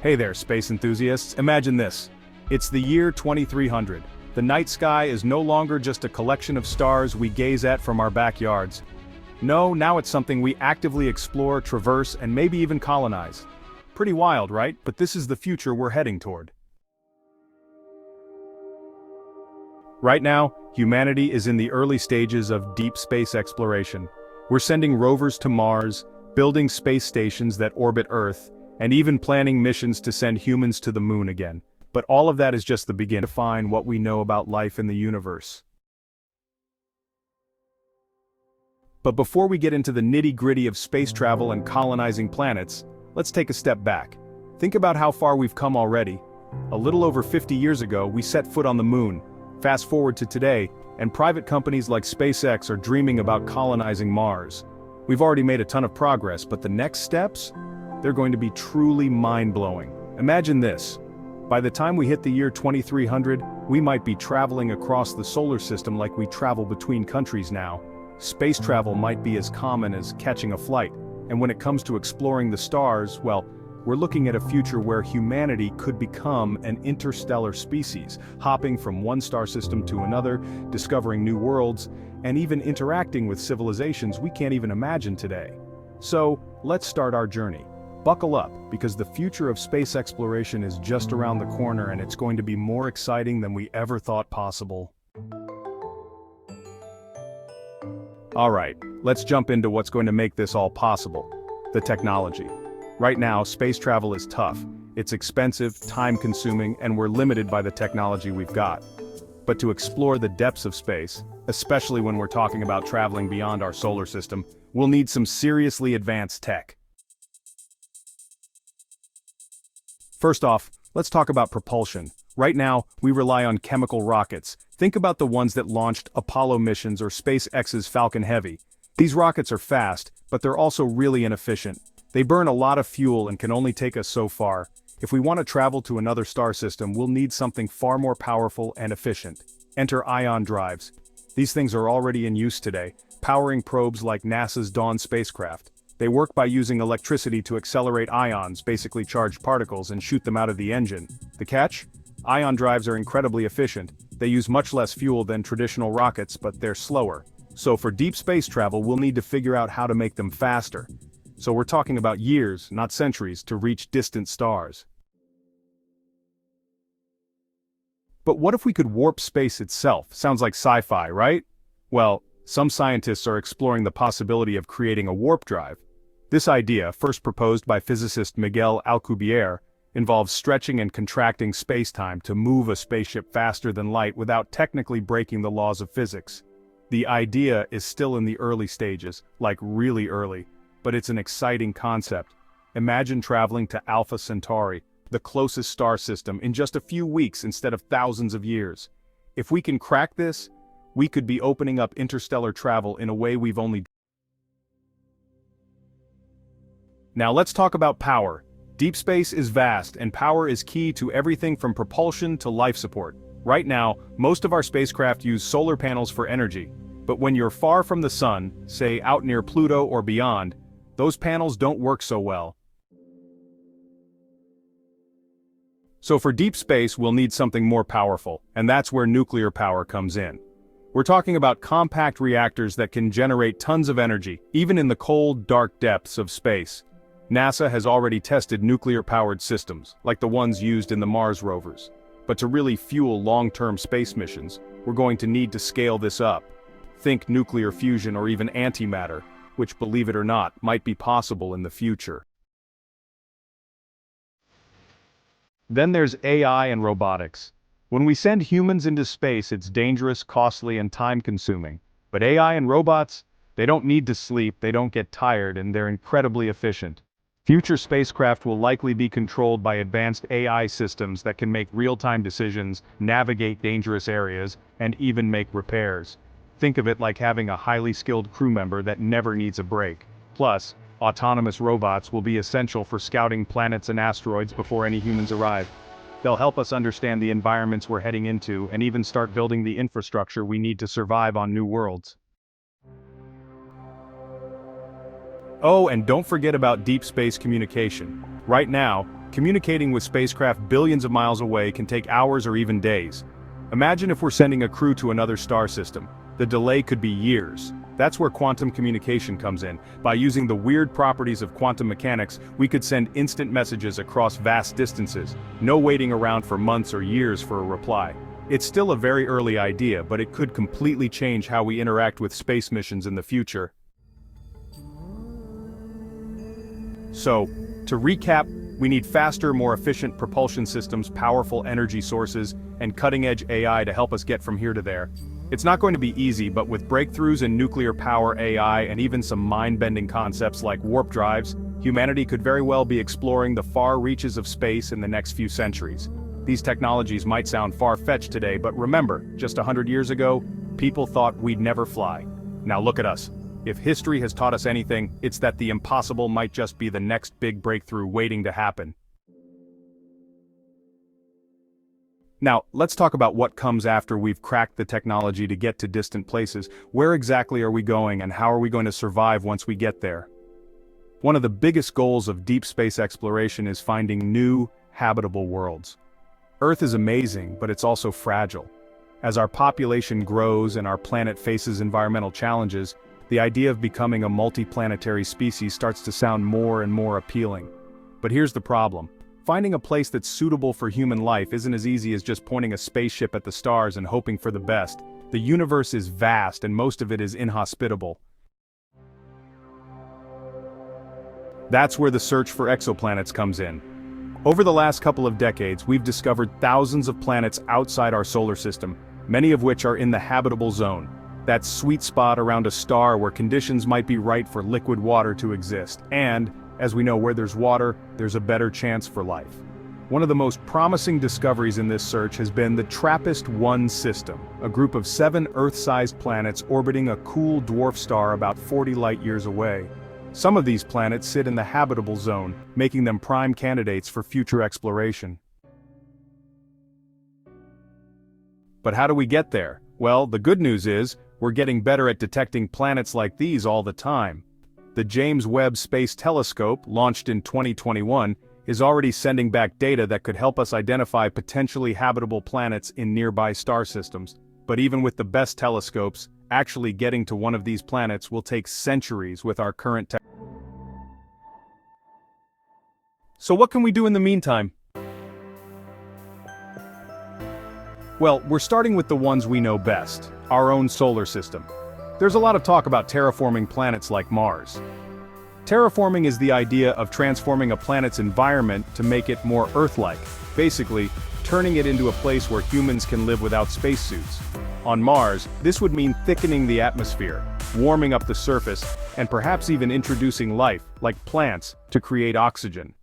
Hey there, space enthusiasts. Imagine this. It's the year 2300. The night sky is no longer just a collection of stars we gaze at from our backyards. No, now it's something we actively explore, traverse, and maybe even colonize. Pretty wild, right? But this is the future we're heading toward. Right now, humanity is in the early stages of deep space exploration. We're sending rovers to Mars, building space stations that orbit Earth, and even planning missions to send humans to the moon again. But all of that is just the beginning to define what we know about life in the universe. But before we get into the nitty-gritty of space travel and colonizing planets, let's take a step back. Think about how far we've come already. A little over 50 years ago, we set foot on the moon. Fast forward to today, and private companies like SpaceX are dreaming about colonizing Mars. We've already made a ton of progress, but the next steps? They're going to be truly mind-blowing. Imagine this. By the time we hit the year 2300, we might be traveling across the solar system like we travel between countries now. Space travel might be as common as catching a flight, and when it comes to exploring the stars, well, we're looking at a future where humanity could become an interstellar species, hopping from one star system to another, discovering new worlds, and even interacting with civilizations we can't even imagine today. So, let's start our journey. Buckle up, because the future of space exploration is just around the corner and it's going to be more exciting than we ever thought possible. Alright, let's jump into what's going to make this all possible. The technology. Right now, space travel is tough. It's expensive, time-consuming, and we're limited by the technology we've got. But to explore the depths of space, especially when we're talking about traveling beyond our solar system, we'll need some seriously advanced tech. First off, let's talk about propulsion. Right now, we rely on chemical rockets. Think about the ones that launched Apollo missions or SpaceX's Falcon Heavy. These rockets are fast, but they're also really inefficient. They burn a lot of fuel and can only take us so far. If we want to travel to another star system, we'll need something far more powerful and efficient. Enter ion drives. These things are already in use today, powering probes like NASA's Dawn spacecraft. They work by using electricity to accelerate ions, basically charged particles, and shoot them out of the engine. The catch? Ion drives are incredibly efficient. They use much less fuel than traditional rockets, but they're slower. So for deep space travel, we'll need to figure out how to make them faster. So we're talking about years, not centuries, to reach distant stars. But what if we could warp space itself? Sounds like sci-fi, right? Well, some scientists are exploring the possibility of creating a warp drive. This idea, first proposed by physicist Miguel Alcubierre, involves stretching and contracting space-time to move a spaceship faster than light without technically breaking the laws of physics. The idea is still in the early stages, like really early, but it's an exciting concept. Imagine traveling to Alpha Centauri, the closest star system, in just a few weeks instead of thousands of years. If we can crack this, we could be opening up interstellar travel in a way we've only. Now let's talk about power. Deep space is vast, and power is key to everything from propulsion to life support. Right now, most of our spacecraft use solar panels for energy. But when you're far from the sun, say out near Pluto or beyond, those panels don't work so well. So for deep space, we'll need something more powerful, and that's where nuclear power comes in. We're talking about compact reactors that can generate tons of energy, even in the cold, dark depths of space. NASA has already tested nuclear-powered systems, like the ones used in the Mars rovers. But to really fuel long-term space missions, we're going to need to scale this up. Think nuclear fusion or even antimatter, which, believe it or not, might be possible in the future. Then there's AI and robotics. When we send humans into space, it's dangerous, costly, and time-consuming. But AI and robots, they don't need to sleep, they don't get tired, and they're incredibly efficient. Future spacecraft will likely be controlled by advanced AI systems that can make real-time decisions, navigate dangerous areas, and even make repairs. Think of it like having a highly skilled crew member that never needs a break. Plus, autonomous robots will be essential for scouting planets and asteroids before any humans arrive. They'll help us understand the environments we're heading into and even start building the infrastructure we need to survive on new worlds. Oh, and don't forget about deep space communication. Right now, Communicating with spacecraft billions of miles away can take hours or even days. Imagine if we're sending a crew to another star system. The delay could be years. That's where quantum communication comes in. By using the weird properties of quantum mechanics, we could send instant messages across vast distances, no waiting around for months or years for a reply. It's still a very early idea, but it could completely change how we interact with space missions in the future. So, to recap, we need faster, more efficient propulsion systems, powerful energy sources, and cutting-edge AI to help us get from here to there. It's not going to be easy, but with breakthroughs in nuclear power, AI, and even some mind-bending concepts like warp drives, humanity could very well be exploring the far reaches of space in the next few centuries. These technologies might sound far-fetched today, but remember, just 100 years ago, people thought we'd never fly. Now look at us. If history has taught us anything, it's that the impossible might just be the next big breakthrough waiting to happen. Now, let's talk about what comes after we've cracked the technology to get to distant places. Where exactly are we going, and how are we going to survive once we get there? One of the biggest goals of deep space exploration is finding new, habitable worlds. Earth is amazing, but it's also fragile. As our population grows and our planet faces environmental challenges, the idea of becoming a multi-planetary species starts to sound more and more appealing. But here's the problem. Finding a place that's suitable for human life isn't as easy as just pointing a spaceship at the stars and hoping for the best. The universe is vast and most of it is inhospitable. That's where the search for exoplanets comes in. Over the last couple of decades, we've discovered thousands of planets outside our solar system, many of which are in the habitable zone. That sweet spot around a star where conditions might be right for liquid water to exist. And, as we know, where there's water, there's a better chance for life. One of the most promising discoveries in this search has been the TRAPPIST-1 system, a group of 7 Earth-sized planets orbiting a cool dwarf star about 40 light-years away. Some of these planets sit in the habitable zone, making them prime candidates for future exploration. But how do we get there? Well, the good news is, we're getting better at detecting planets like these all the time. The James Webb Space Telescope, launched in 2021, is already sending back data that could help us identify potentially habitable planets in nearby star systems. But even with the best telescopes, actually getting to one of these planets will take centuries with our current tech. So what can we do in the meantime? Well, we're starting with the ones we know best, our own solar system. There's a lot of talk about terraforming planets like Mars. Terraforming is the idea of transforming a planet's environment to make it more Earth-like, basically, turning it into a place where humans can live without spacesuits. On Mars, this would mean thickening the atmosphere, warming up the surface, and perhaps even introducing life, like plants, to create oxygen.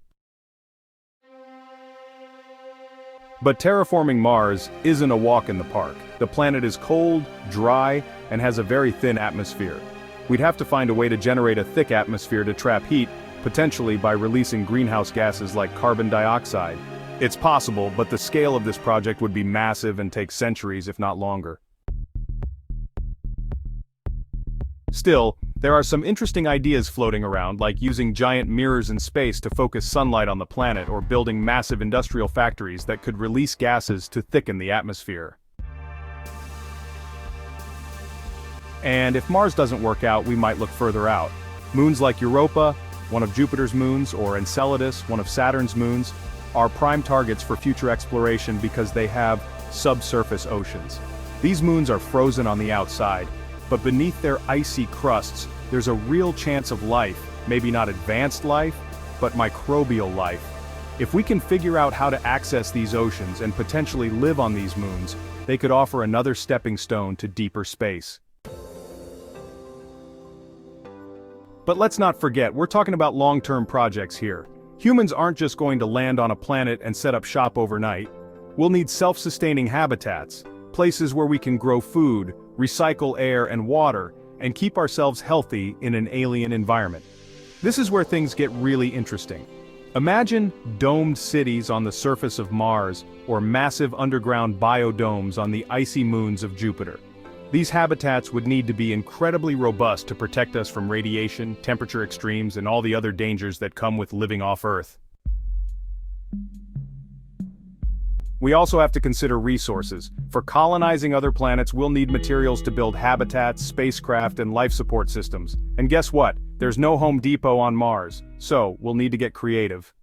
But terraforming Mars isn't a walk in the park. The planet is cold, dry, and has a very thin atmosphere. We'd have to find a way to generate a thick atmosphere to trap heat, potentially by releasing greenhouse gases like carbon dioxide. It's possible, but the scale of this project would be massive and take centuries if not longer. Still, there are some interesting ideas floating around, like using giant mirrors in space to focus sunlight on the planet or building massive industrial factories that could release gases to thicken the atmosphere. And if Mars doesn't work out, we might look further out. Moons like Europa, one of Jupiter's moons, or Enceladus, one of Saturn's moons, are prime targets for future exploration because they have subsurface oceans. These moons are frozen on the outside, but beneath their icy crusts, there's a real chance of life, maybe not advanced life, but microbial life. If we can figure out how to access these oceans and potentially live on these moons, they could offer another stepping stone to deeper space. But let's not forget, we're talking about long-term projects here. Humans aren't just going to land on a planet and set up shop overnight. We'll need self-sustaining habitats, places where we can grow food, recycle air and water, and keep ourselves healthy in an alien environment. This is where things get really interesting. Imagine domed cities on the surface of Mars, or massive underground biodomes on the icy moons of Jupiter. These habitats would need to be incredibly robust to protect us from radiation, temperature extremes, and all the other dangers that come with living off Earth. We also have to consider resources. For colonizing other planets, we'll need materials to build habitats, spacecraft, and life support systems. And guess what? There's no Home Depot on Mars, so we'll need to get creative.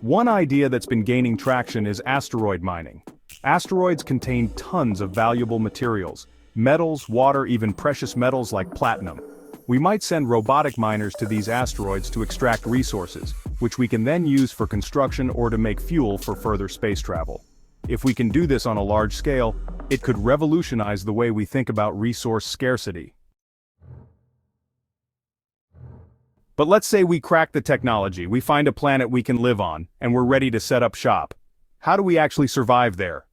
One idea that's been gaining traction is asteroid mining. Asteroids contain tons of valuable materials: metals, water, even precious metals like platinum. We might send robotic miners to these asteroids to extract resources, which we can then use for construction or to make fuel for further space travel. If we can do this on a large scale, it could revolutionize the way we think about resource scarcity. But let's say we crack the technology, we find a planet we can live on, and we're ready to set up shop. How do we actually survive there?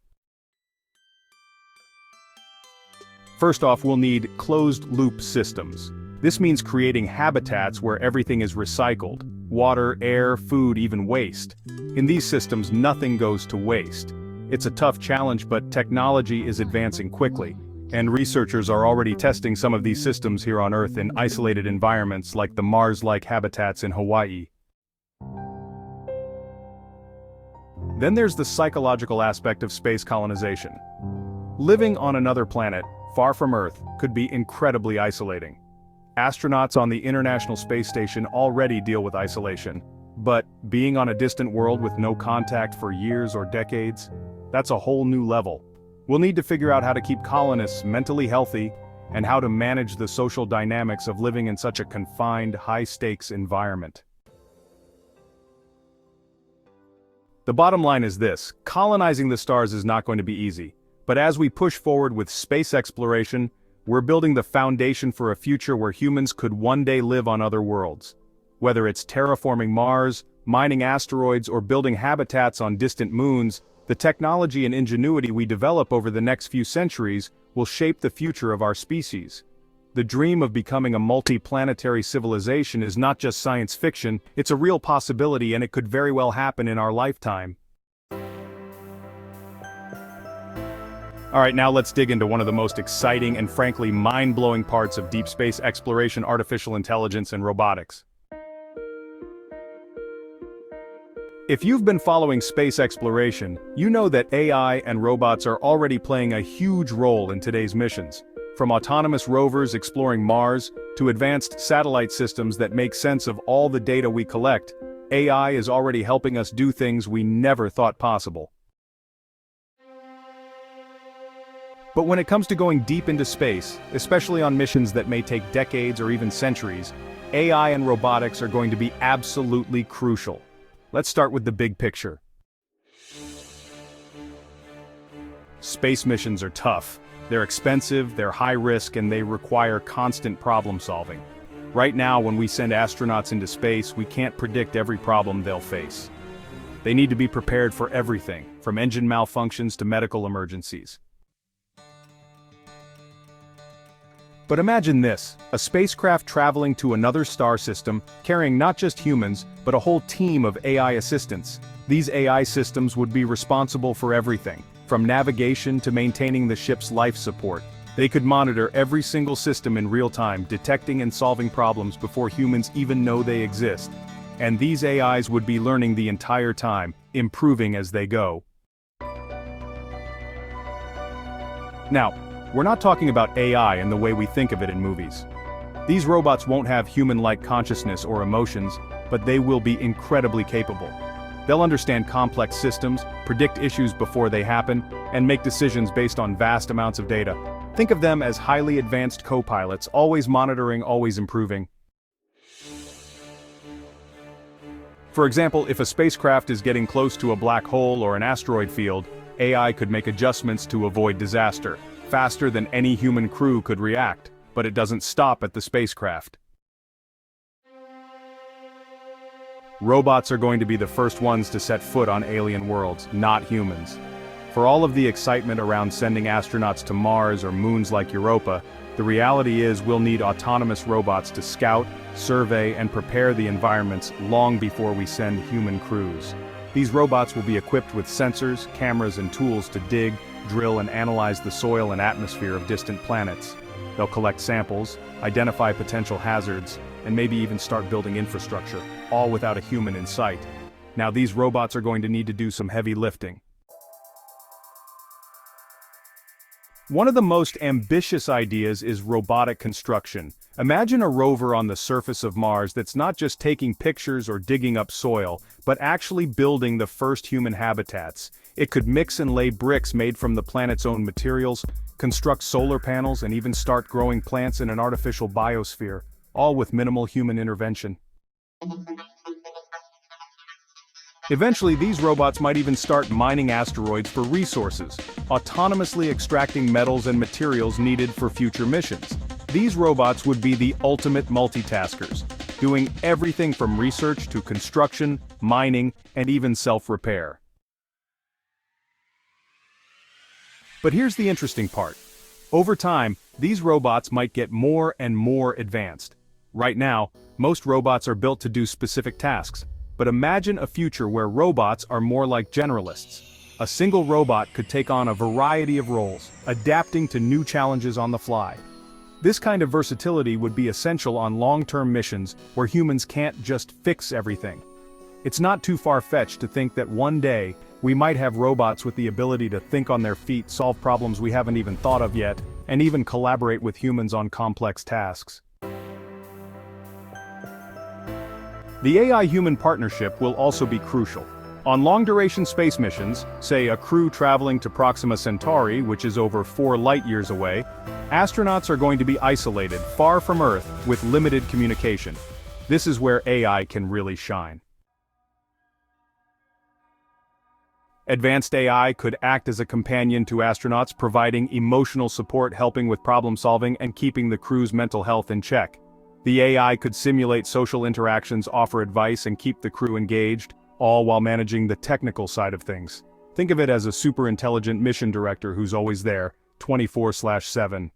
First off, we'll need closed-loop systems. This means creating habitats where everything is recycled: water, air, food, even waste. In these systems, nothing goes to waste. It's a tough challenge, but technology is advancing quickly, and researchers are already testing some of these systems here on Earth in isolated environments like the Mars-like habitats in Hawaii. Then there's the psychological aspect of space colonization. Living on another planet, far from Earth, could be incredibly isolating. Astronauts on the International Space Station already deal with isolation, but being on a distant world with no contact for years or decades, that's a whole new level. We'll need to figure out how to keep colonists mentally healthy and how to manage the social dynamics of living in such a confined, high-stakes environment. The bottom line is this: colonizing the stars is not going to be easy, but as we push forward with space exploration, we're building the foundation for a future where humans could one day live on other worlds. Whether it's terraforming Mars, mining asteroids, or building habitats on distant moons, the technology and ingenuity we develop over the next few centuries will shape the future of our species. The dream of becoming a multi-planetary civilization is not just science fiction, it's a real possibility, and it could very well happen in our lifetime. Alright, now let's dig into one of the most exciting and frankly mind-blowing parts of deep space exploration: artificial intelligence and robotics. If you've been following space exploration, you know that AI and robots are already playing a huge role in today's missions. From autonomous rovers exploring Mars, to advanced satellite systems that make sense of all the data we collect, AI is already helping us do things we never thought possible. But when it comes to going deep into space, especially on missions that may take decades or even centuries, AI and robotics are going to be absolutely crucial. Let's start with the big picture. Space missions are tough. They're expensive, they're high risk, and they require constant problem solving. Right now, when we send astronauts into space, we can't predict every problem they'll face. They need to be prepared for everything, from engine malfunctions to medical emergencies. But imagine this: a spacecraft traveling to another star system, carrying not just humans, but a whole team of AI assistants. These AI systems would be responsible for everything, from navigation to maintaining the ship's life support. They could monitor every single system in real time, detecting and solving problems before humans even know they exist. And these AIs would be learning the entire time, improving as they go. Now, we're not talking about AI in the way we think of it in movies. These robots won't have human-like consciousness or emotions, but they will be incredibly capable. They'll understand complex systems, predict issues before they happen, and make decisions based on vast amounts of data. Think of them as highly advanced co-pilots, always monitoring, always improving. For example, if a spacecraft is getting close to a black hole or an asteroid field, AI could make adjustments to avoid disaster, faster than any human crew could react. But it doesn't stop at the spacecraft. Robots are going to be the first ones to set foot on alien worlds, not humans. For all of the excitement around sending astronauts to Mars or moons like Europa, the reality is we'll need autonomous robots to scout, survey, and prepare the environments long before we send human crews. These robots will be equipped with sensors, cameras, and tools to dig, drill, and analyze the soil and atmosphere of distant planets. They'll collect samples, identify potential hazards, and maybe even start building infrastructure, all without a human in sight. Now these robots are going to need to do some heavy lifting. One of the most ambitious ideas is robotic construction. Imagine a rover on the surface of Mars that's not just taking pictures or digging up soil, but actually building the first human habitats. It could mix and lay bricks made from the planet's own materials, construct solar panels, and even start growing plants in an artificial biosphere, all with minimal human intervention. Eventually, these robots might even start mining asteroids for resources, autonomously extracting metals and materials needed for future missions. These robots would be the ultimate multitaskers, doing everything from research to construction, mining, and even self-repair. But here's the interesting part. Over time, these robots might get more and more advanced. Right now, most robots are built to do specific tasks. But imagine a future where robots are more like generalists. A single robot could take on a variety of roles, adapting to new challenges on the fly. This kind of versatility would be essential on long-term missions where humans can't just fix everything. It's not too far-fetched to think that one day, we might have robots with the ability to think on their feet, solve problems we haven't even thought of yet, and even collaborate with humans on complex tasks. The AI-human partnership will also be crucial. On long-duration space missions, say a crew traveling to Proxima Centauri, which is over 4 light-years away, astronauts are going to be isolated, far from Earth, with limited communication. This is where AI can really shine. Advanced AI could act as a companion to astronauts, providing emotional support, helping with problem-solving, and keeping the crew's mental health in check. The AI could simulate social interactions, offer advice, and keep the crew engaged, all while managing the technical side of things. Think of it as a super intelligent mission director who's always there, 24/7.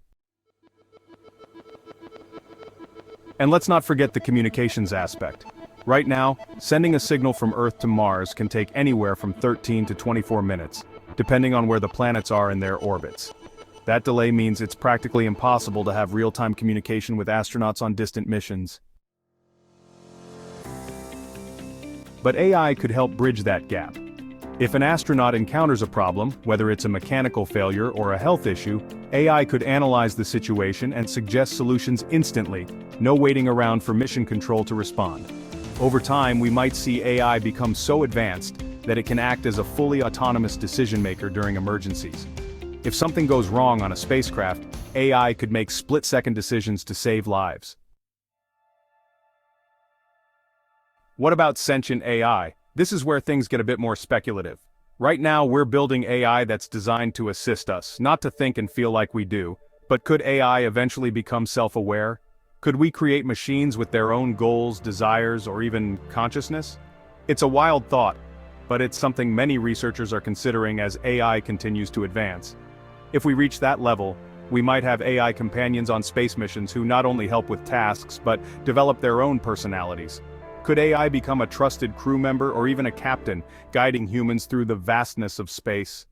And let's not forget the communications aspect. Right now, sending a signal from Earth to Mars can take anywhere from 13 to 24 minutes, depending on where the planets are in their orbits. That delay means it's practically impossible to have real-time communication with astronauts on distant missions. But AI could help bridge that gap. If an astronaut encounters a problem, whether it's a mechanical failure or a health issue, AI could analyze the situation and suggest solutions instantly, no waiting around for mission control to respond. Over time, we might see AI become so advanced that it can act as a fully autonomous decision-maker during emergencies. If something goes wrong on a spacecraft, AI could make split-second decisions to save lives. What about sentient AI? This is where things get a bit more speculative. Right now, we're building AI that's designed to assist us, not to think and feel like we do. But could AI eventually become self-aware? Could we create machines with their own goals, desires, or even consciousness? It's a wild thought, but it's something many researchers are considering as AI continues to advance. If we reach that level, we might have AI companions on space missions who not only help with tasks but develop their own personalities. Could AI become a trusted crew member or even a captain, guiding humans through the vastness of space?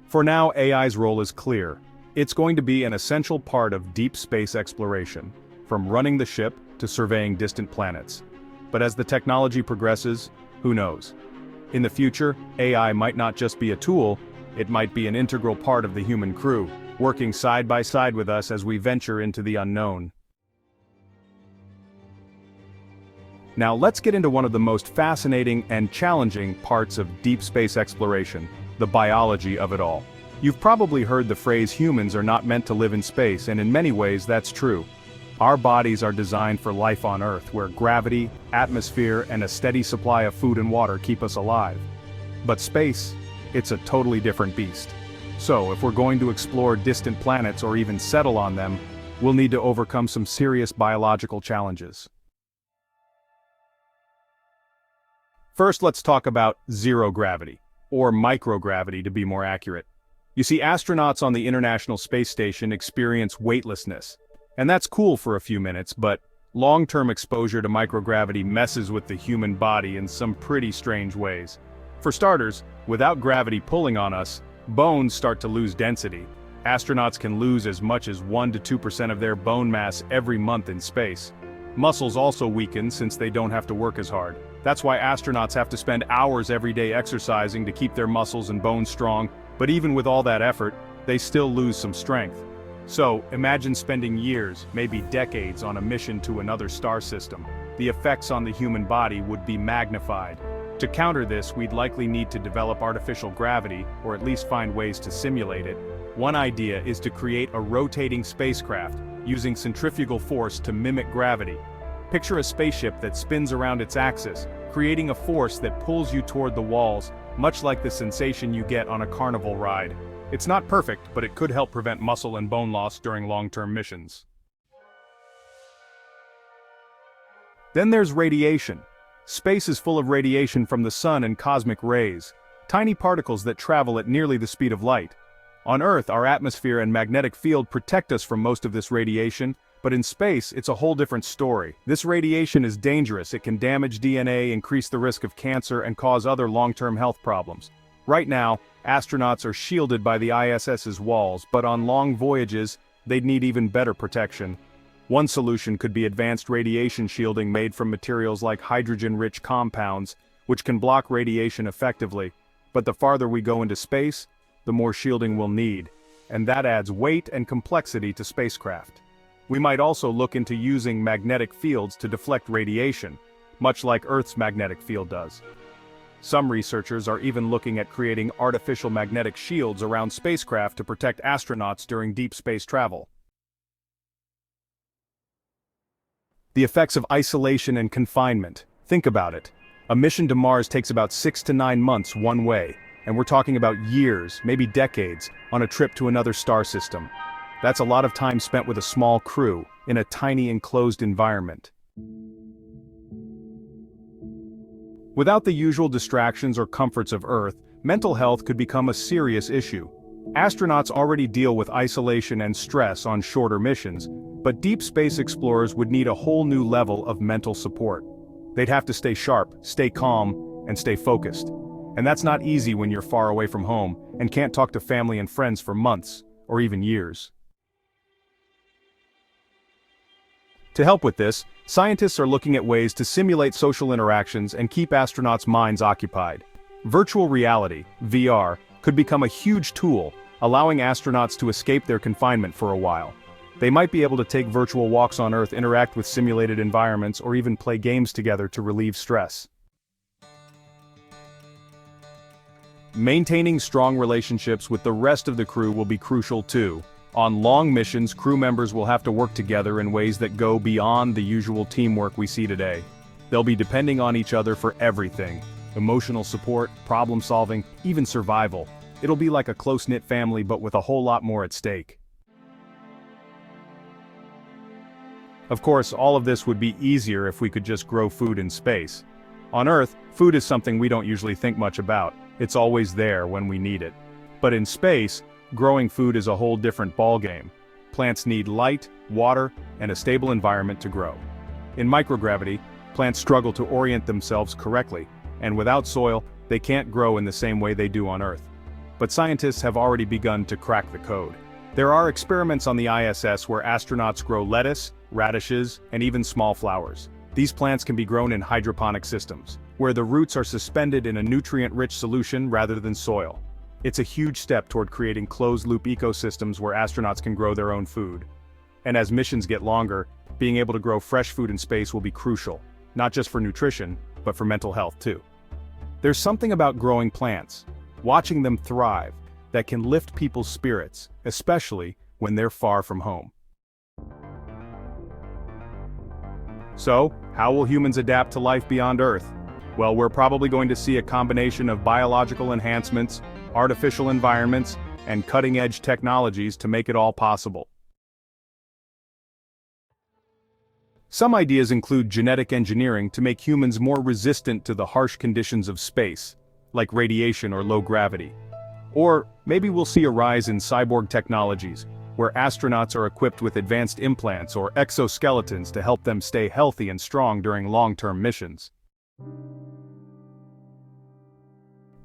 For now, AI's role is clear. It's going to be an essential part of deep space exploration, from running the ship to surveying distant planets. But as the technology progresses, who knows? In the future, AI might not just be a tool, it might be an integral part of the human crew, working side by side with us as we venture into the unknown. Now let's get into one of the most fascinating and challenging parts of deep space exploration, the biology of it all. You've probably heard the phrase humans are not meant to live in space, and in many ways that's true. Our bodies are designed for life on Earth, where gravity, atmosphere, and a steady supply of food and water keep us alive. But space, it's a totally different beast. So, if we're going to explore distant planets or even settle on them, we'll need to overcome some serious biological challenges. First, let's talk about zero gravity, or microgravity to be more accurate. You see, astronauts on the International Space Station experience weightlessness. And that's cool for a few minutes, but long-term exposure to microgravity messes with the human body in some pretty strange ways. For starters, without gravity pulling on us, Bones start to lose density. Astronauts can lose as much as 1 to 2% of their bone mass every month in space. Muscles also weaken since they don't have to work as hard. That's why astronauts have to spend hours every day exercising to keep their muscles and bones strong, but even with all that effort, they still lose some strength. So, imagine spending years, maybe decades, on a mission to another star system. The effects on the human body would be magnified. To counter this, we'd likely need to develop artificial gravity, or at least find ways to simulate it. One idea is to create a rotating spacecraft, using centrifugal force to mimic gravity. Picture a spaceship that spins around its axis, creating a force that pulls you toward the walls, much like the sensation you get on a carnival ride. It's not perfect, but it could help prevent muscle and bone loss during long-term missions. Then there's radiation. Space is full of radiation from the sun and cosmic rays, tiny particles that travel at nearly the speed of light. On Earth, our atmosphere and magnetic field protect us from most of this radiation, but in space, it's a whole different story. This radiation is dangerous. It can damage DNA, increase the risk of cancer, and cause other long-term health problems. Right now, astronauts are shielded by the ISS's walls, but on long voyages, they'd need even better protection. One solution could be advanced radiation shielding made from materials like hydrogen-rich compounds, which can block radiation effectively. But the farther we go into space, the more shielding we'll need, and that adds weight and complexity to spacecraft. We might also look into using magnetic fields to deflect radiation, much like Earth's magnetic field does. Some researchers are even looking at creating artificial magnetic shields around spacecraft to protect astronauts during deep space travel. The effects of isolation and confinement. Think about it. A mission to Mars takes about 6 to 9 months one way, and we're talking about years, maybe decades, on a trip to another star system. That's a lot of time spent with a small crew, in a tiny enclosed environment. Without the usual distractions or comforts of Earth, mental health could become a serious issue. Astronauts already deal with isolation and stress on shorter missions, but deep space explorers would need a whole new level of mental support. They'd have to stay sharp, stay calm, and stay focused. And that's not easy when you're far away from home and can't talk to family and friends for months, or even years. To help with this, scientists are looking at ways to simulate social interactions and keep astronauts' minds occupied. Virtual reality, VR, could become a huge tool, allowing astronauts to escape their confinement for a while. They might be able to take virtual walks on Earth, interact with simulated environments, or even play games together to relieve stress. Maintaining strong relationships with the rest of the crew will be crucial too. On long missions, crew members will have to work together in ways that go beyond the usual teamwork we see today. They'll be depending on each other for everything: emotional support, problem solving, even survival. It'll be like a close-knit family, but with a whole lot more at stake. Of course, all of this would be easier if we could just grow food in space. On Earth, food is something we don't usually think much about. It's always there when we need it. But in space, growing food is a whole different ballgame. Plants need light, water, and a stable environment to grow. In microgravity, plants struggle to orient themselves correctly, and without soil, they can't grow in the same way they do on Earth. But scientists have already begun to crack the code. There are experiments on the ISS where astronauts grow lettuce, radishes, and even small flowers. These plants can be grown in hydroponic systems, where the roots are suspended in a nutrient-rich solution rather than soil. It's a huge step toward creating closed-loop ecosystems where astronauts can grow their own food. And as missions get longer, being able to grow fresh food in space will be crucial, not just for nutrition, but for mental health too. There's something about growing plants, watching them thrive, that can lift people's spirits, especially when they're far from home. So, how will humans adapt to life beyond Earth? Well, we're probably going to see a combination of biological enhancements, artificial environments, and cutting-edge technologies to make it all possible. Some ideas include genetic engineering to make humans more resistant to the harsh conditions of space, like radiation or low gravity. Or maybe we'll see a rise in cyborg technologies, where astronauts are equipped with advanced implants or exoskeletons to help them stay healthy and strong during long-term missions.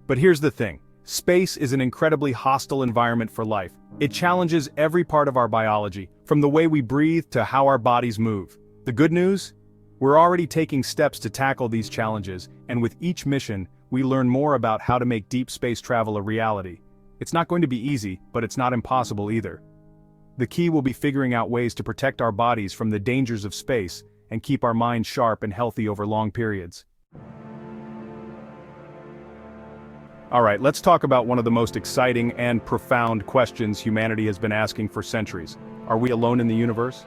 But here's the thing, Space is an incredibly hostile environment for life. It challenges every part of our biology, from the way we breathe to how our bodies move. The good news? We're already taking steps to tackle these challenges, and with each mission, we learn more about how to make deep space travel a reality. It's not going to be easy, but it's not impossible either. The key will be figuring out ways to protect our bodies from the dangers of space and keep our minds sharp and healthy over long periods. Alright, let's talk about one of the most exciting and profound questions humanity has been asking for centuries. Are we alone in the universe?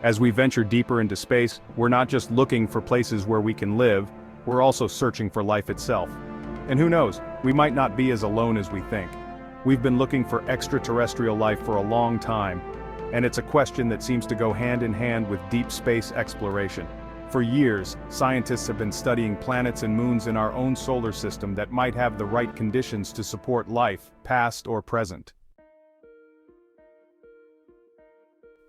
As we venture deeper into space, we're not just looking for places where we can live, we're also searching for life itself. And who knows, we might not be as alone as we think. We've been looking for extraterrestrial life for a long time, and it's a question that seems to go hand in hand with deep space exploration. For years, scientists have been studying planets and moons in our own solar system that might have the right conditions to support life, past or present.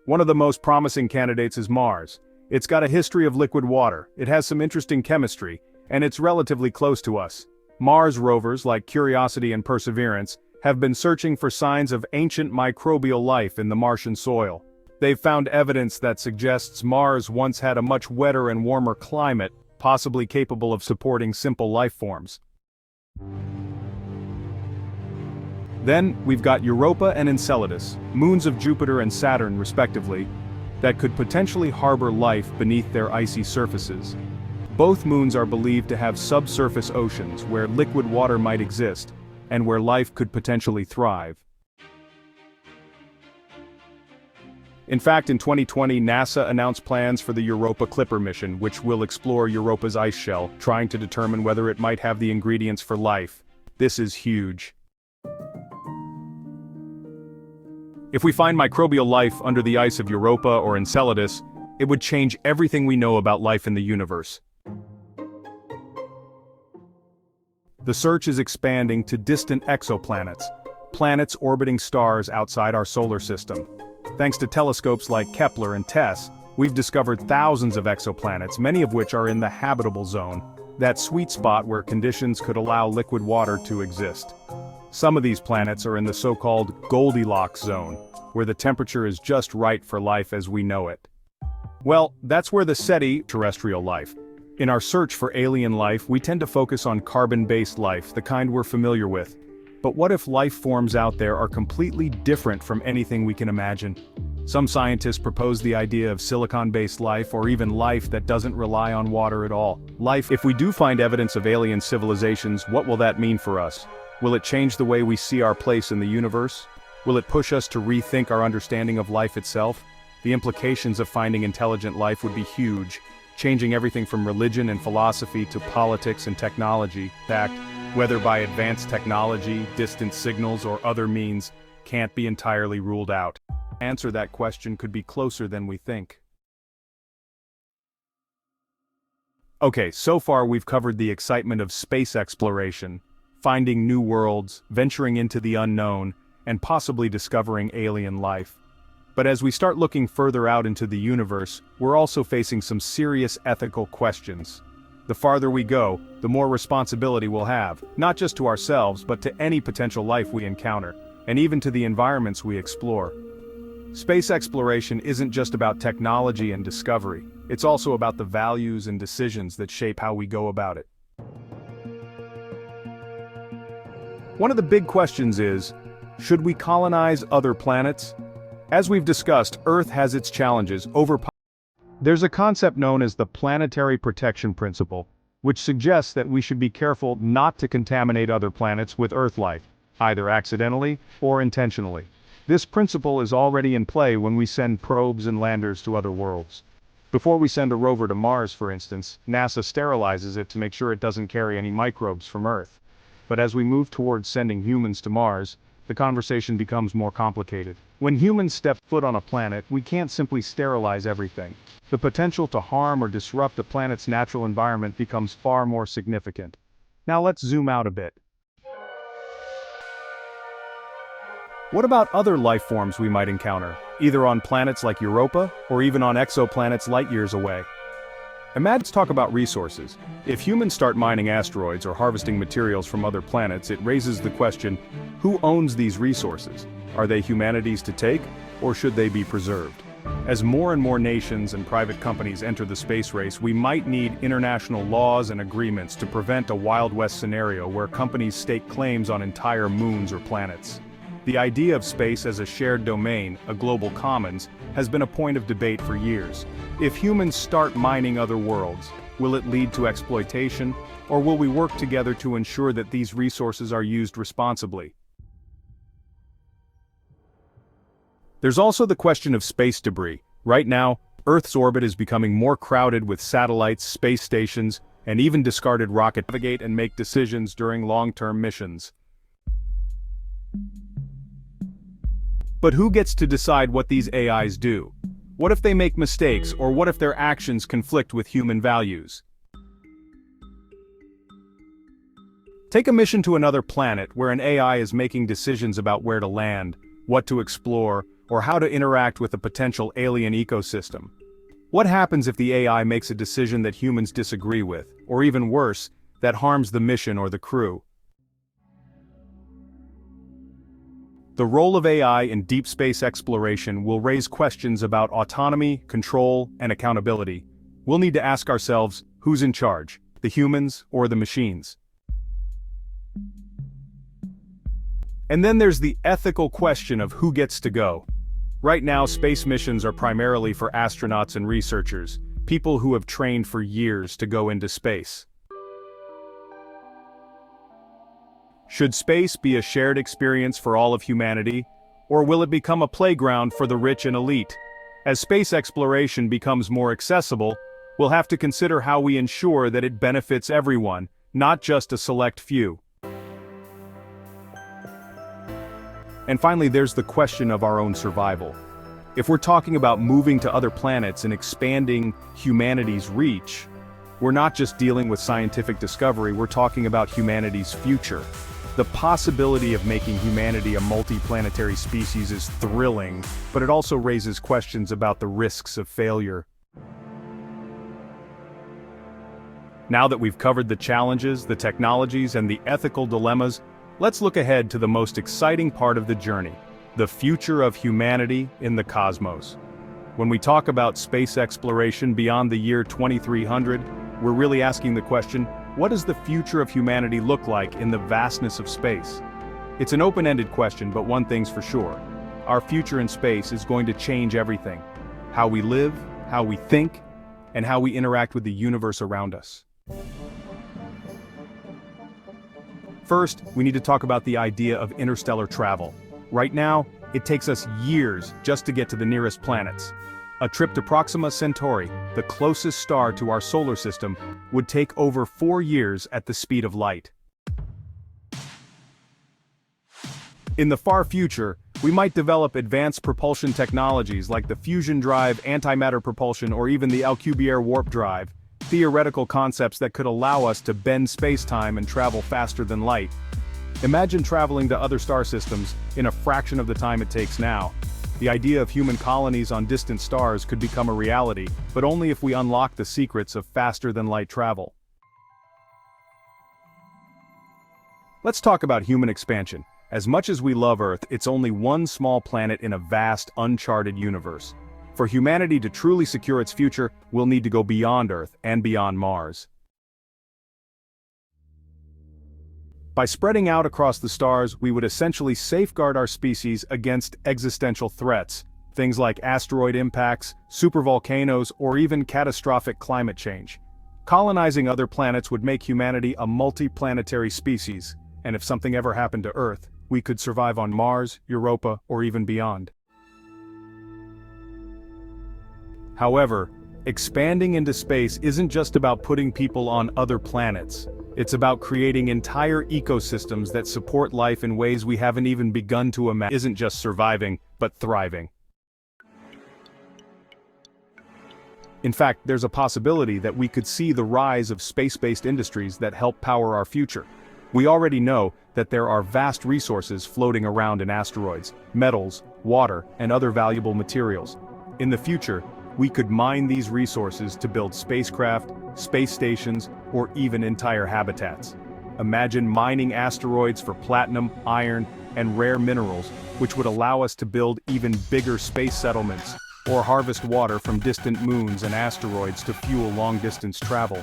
One of the most promising candidates is Mars. It's got a history of liquid water, it has some interesting chemistry, and it's relatively close to us. Mars rovers like Curiosity and Perseverance have been searching for signs of ancient microbial life in the Martian soil. They've found evidence that suggests Mars once had a much wetter and warmer climate, possibly capable of supporting simple life forms. Then, we've got Europa and Enceladus, moons of Jupiter and Saturn respectively, that could potentially harbor life beneath their icy surfaces. Both moons are believed to have subsurface oceans where liquid water might exist, and where life could potentially thrive. In fact, in 2020, NASA announced plans for the Europa Clipper mission, which will explore Europa's ice shell, trying to determine whether it might have the ingredients for life. This is huge. If we find microbial life under the ice of Europa or Enceladus, it would change everything we know about life in the universe. The search is expanding to distant exoplanets, planets orbiting stars outside our solar system. Thanks to telescopes like Kepler and TESS, we've discovered thousands of exoplanets, many of which are in the habitable zone, that sweet spot where conditions could allow liquid water to exist. Some of these planets are in the so-called Goldilocks zone, where the temperature is just right for life as we know it. Well, that's where the SETI, terrestrial life. In our search for alien life, we tend to focus on carbon-based life, the kind we're familiar with. But what if life forms out there are completely different from anything we can imagine? Some scientists propose the idea of silicon-based life or even life that doesn't rely on water at all. If we do find evidence of alien civilizations, what will that mean for us? Will it change the way we see our place in the universe? Will it push us to rethink our understanding of life itself? The implications of finding intelligent life would be huge, changing everything from religion and philosophy to politics and technology. In fact, whether by advanced technology, distant signals, or other means, can't be entirely ruled out. Answer that question could be closer than we think. Okay, so far we've covered the excitement of space exploration, finding new worlds, venturing into the unknown, and possibly discovering alien life. But as we start looking further out into the universe, we're also facing some serious ethical questions. The farther we go, the more responsibility we'll have, not just to ourselves but to any potential life we encounter, and even to the environments we explore. Space exploration isn't just about technology and discovery, it's also about the values and decisions that shape how we go about it. One of the big questions is, should we colonize other planets? As we've discussed, Earth has its challenges. There's a concept known as the planetary protection principle, which suggests that we should be careful not to contaminate other planets with Earth life, either accidentally or intentionally. This principle is already in play when we send probes and landers to other worlds. Before we send a rover to Mars, for instance, NASA sterilizes it to make sure it doesn't carry any microbes from Earth. But as we move towards sending humans to Mars, the conversation becomes more complicated. When humans step foot on a planet, we can't simply sterilize everything. The potential to harm or disrupt the planet's natural environment becomes far more significant. Now let's zoom out a bit. What about other life forms we might encounter, either on planets like Europa, or even on exoplanets light years away? Let's talk about resources. If humans start mining asteroids or harvesting materials from other planets, it raises the question, who owns these resources? Are they humanity's to take, or should they be preserved? As more and more nations and private companies enter the space race, we might need international laws and agreements to prevent a Wild West scenario where companies stake claims on entire moons or planets. The idea of space as a shared domain, a global commons, has been a point of debate for years. If humans start mining other worlds, will it lead to exploitation, or will we work together to ensure that these resources are used responsibly? There's also the question of space debris. Right now, Earth's orbit is becoming more crowded with satellites, space stations, and even discarded rockets to navigate and make decisions during long-term missions. But who gets to decide what these AIs do? What if they make mistakes, or what if their actions conflict with human values? Take a mission to another planet where an AI is making decisions about where to land, what to explore, or how to interact with a potential alien ecosystem. What happens if the AI makes a decision that humans disagree with, or even worse, that harms the mission or the crew? The role of AI in deep space exploration will raise questions about autonomy, control, and accountability. We'll need to ask ourselves, who's in charge, the humans or the machines? And then there's the ethical question of who gets to go. Right now, space missions are primarily for astronauts and researchers, people who have trained for years to go into space. Should space be a shared experience for all of humanity, or will it become a playground for the rich and elite? As space exploration becomes more accessible, we'll have to consider how we ensure that it benefits everyone, not just a select few. And finally, there's the question of our own survival. If we're talking about moving to other planets and expanding humanity's reach, we're not just dealing with scientific discovery, we're talking about humanity's future. The possibility of making humanity a multi-planetary species is thrilling, but it also raises questions about the risks of failure. Now that we've covered the challenges, the technologies, and the ethical dilemmas, let's look ahead to the most exciting part of the journey, the future of humanity in the cosmos. When we talk about space exploration beyond the year 2300, we're really asking the question, what does the future of humanity look like in the vastness of space? It's an open-ended question, but one thing's for sure. Our future in space is going to change everything. How we live, how we think, and how we interact with the universe around us. First, we need to talk about the idea of interstellar travel. Right now, it takes us years just to get to the nearest planets. A trip to Proxima Centauri, the closest star to our solar system, would take over 4 years at the speed of light. In the far future, we might develop advanced propulsion technologies like the fusion drive, antimatter propulsion, or even the Alcubierre warp drive, theoretical concepts that could allow us to bend space-time and travel faster than light. Imagine traveling to other star systems in a fraction of the time it takes now. The idea of human colonies on distant stars could become a reality, but only if we unlock the secrets of faster-than-light travel. Let's talk about human expansion. As much as we love Earth, it's only one small planet in a vast, uncharted universe. For humanity to truly secure its future, we'll need to go beyond Earth and beyond Mars. By spreading out across the stars, we would essentially safeguard our species against existential threats, things like asteroid impacts, supervolcanoes, or even catastrophic climate change. Colonizing other planets would make humanity a multi-planetary species, and if something ever happened to Earth, we could survive on Mars, Europa, or even beyond. However, expanding into space isn't just about putting people on other planets. It's about creating entire ecosystems that support life in ways we haven't even begun to imagine. Isn't just surviving, but thriving. In fact, there's a possibility that we could see the rise of space-based industries that help power our future. We already know that there are vast resources floating around in asteroids, metals, water, and other valuable materials. In the future, We could mine these resources to build spacecraft, space stations, or even entire habitats. Imagine mining asteroids for platinum, iron, and rare minerals, which would allow us to build even bigger space settlements, or harvest water from distant moons and asteroids to fuel long-distance travel.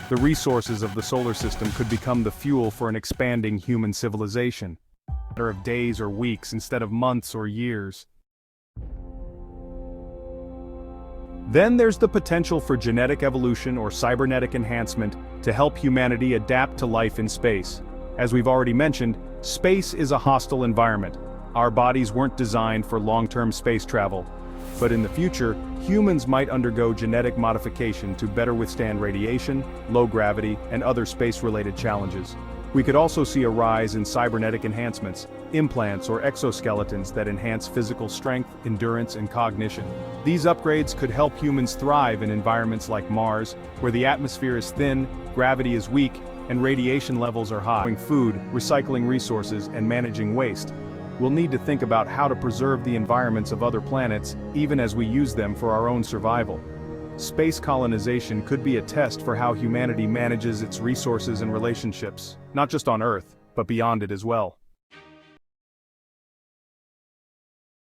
The resources of the solar system could become the fuel for an expanding human civilization. A matter of days or weeks instead of months or years. Then there's the potential for genetic evolution or cybernetic enhancement to help humanity adapt to life in space. As we've already mentioned, space is a hostile environment. Our bodies weren't designed for long-term space travel. But in the future, humans might undergo genetic modification to better withstand radiation, low gravity, and other space-related challenges. We could also see a rise in cybernetic enhancements, implants or exoskeletons that enhance physical strength, endurance, and cognition. These upgrades could help humans thrive in environments like Mars, where the atmosphere is thin, gravity is weak, and radiation levels are high. Food, recycling resources, and managing waste. We'll need to think about how to preserve the environments of other planets, even as we use them for our own survival. Space colonization could be a test for how humanity manages its resources and relationships, not just on Earth, but beyond it as well.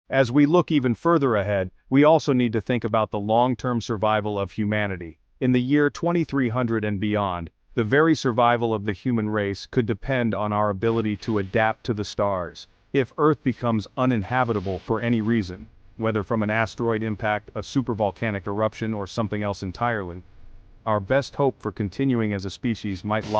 As we look even further ahead, we also need to think about the long-term survival of humanity. In the year 2300 and beyond, the very survival of the human race could depend on our ability to adapt to the stars. If Earth becomes uninhabitable for any reason, whether from an asteroid impact, a supervolcanic eruption, or something else entirely, our best hope for continuing as a species might lie